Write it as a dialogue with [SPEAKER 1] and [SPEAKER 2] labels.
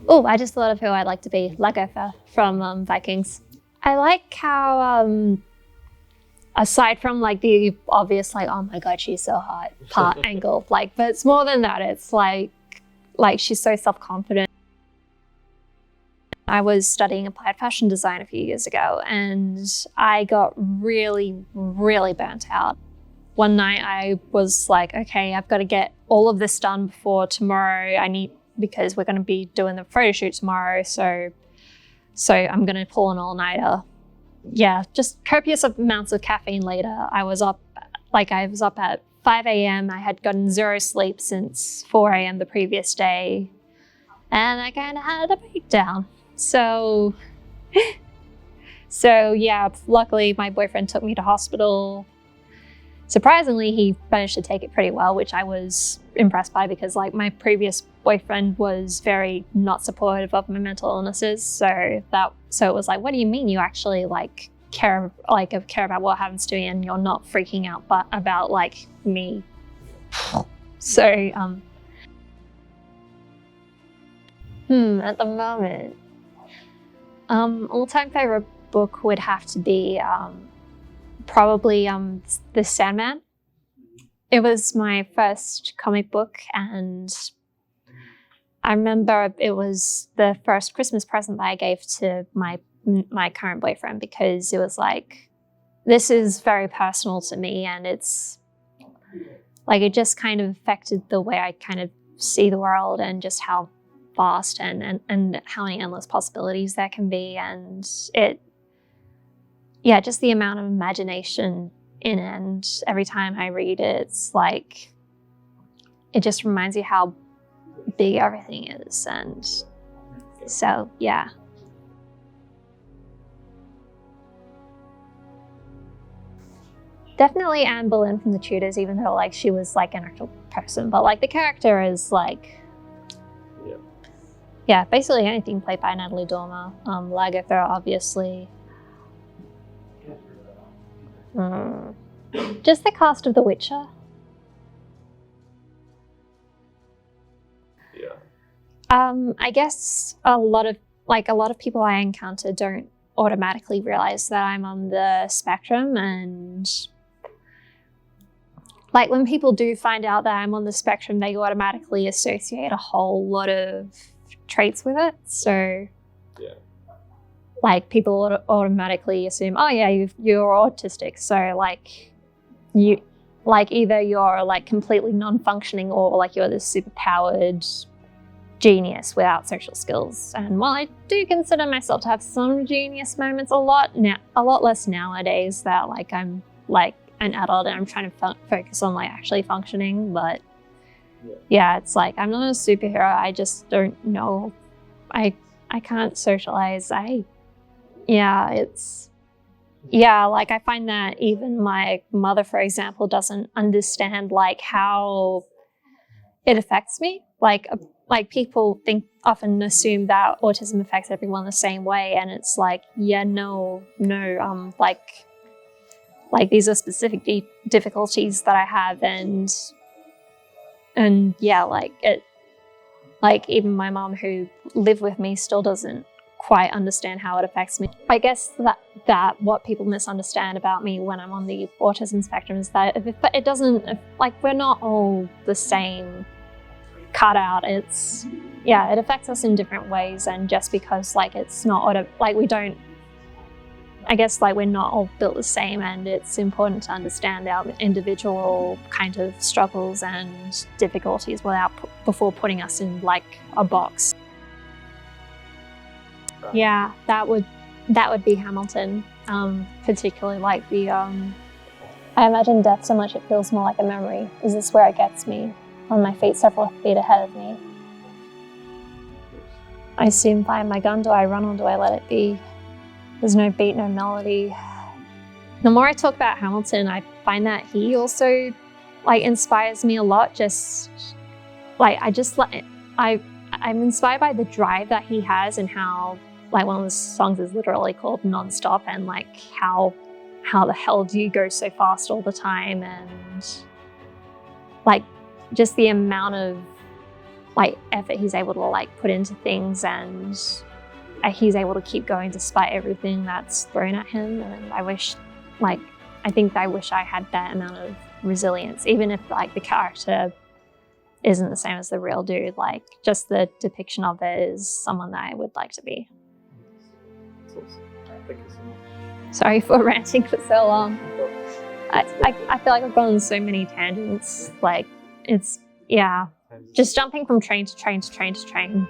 [SPEAKER 1] Oh, I just thought of who I'd like to be, Lagertha from Vikings. I like how, aside from like the obvious, like, oh my God, she's so hot part angle, like, but it's more than that. It's like she's so self-confident. I was studying applied fashion design a few years ago and I got really, really burnt out. One night I was like, okay, I've got to get all of this done before tomorrow. Because we're going to be doing the photo shoot tomorrow. So I'm going to pull an all-nighter. Yeah, just copious amounts of caffeine later. I was up at 5 a.m. I had gotten zero sleep since 4 a.m. the previous day. And I kind of had a breakdown. So yeah, luckily my boyfriend took me to hospital. Surprisingly, he managed to take it pretty well, which I was impressed by because like my previous boyfriend was very not supportive of my mental illnesses. So it was like, what do you mean you actually care about what happens to me and you're not freaking out but about like me? So at the moment, all-time favorite book would have to be probably The Sandman. It was my first comic book and I remember it was the first Christmas present that I gave to my current boyfriend because it was like, this is very personal to me and it's like, it just kind of affected the way I kind of see the world and just how vast and how many endless possibilities there can be. And just the amount of imagination in it. And every time I read it, it's like, it just reminds you how big everything is. And so, yeah. Definitely Anne Boleyn from The Tudors, even though like she was like an actual person, but like the character is like, yeah, basically anything played by Natalie Dormer. Lagertha, obviously. Just the cast of The Witcher. I guess a lot of people I encounter don't automatically realize that I'm on the spectrum, and like when people do find out that I'm on the spectrum, they automatically associate a whole lot of traits with it. So like people automatically assume, oh yeah, you're autistic. So like you, like either you're like completely non-functioning or like you're this super powered genius without social skills. And while I do consider myself to have some genius moments, a lot less nowadays that like I'm like an adult and I'm trying to focus on like actually functioning. But yeah, it's like I'm not a superhero. I just don't know. I can't socialize. Like I find that even my mother, for example, doesn't understand like how it affects me. Like people often assume that autism affects everyone the same way, and it's like, yeah, no, like these are specific difficulties that I have, and yeah, like it, like even my mom who lived with me still doesn't quite understand how it affects me. I guess that what people misunderstand about me when I'm on the autism spectrum is that it doesn't, like we're not all the same cut out. It affects us in different ways, and just because like it's not I guess like we're not all built the same, and it's important to understand our individual kind of struggles and difficulties before putting us in like a box. Yeah, that would be Hamilton, particularly like the I imagine death so much it feels more like a memory. Is this where it gets me? On my feet several feet ahead of me. I soon find my gun. Do I run or do I let it be? There's no beat, no melody. The more I talk about Hamilton, I find that he also like inspires me a lot. Just like I'm inspired by the drive that he has, and how like one of the songs is literally called Nonstop, and like how the hell do you go so fast all the time, and like just the amount of like effort he's able to like put into things, and he's able to keep going despite everything that's thrown at him. And I wish I had that amount of resilience, even if like the character isn't the same as the real dude. Like just the depiction of it is someone that I would like to be.
[SPEAKER 2] That's awesome. Thank you so much.
[SPEAKER 1] Sorry for ranting for so long. I feel like I've gone on so many tangents. Like it's, yeah, just jumping from train to train to train to train.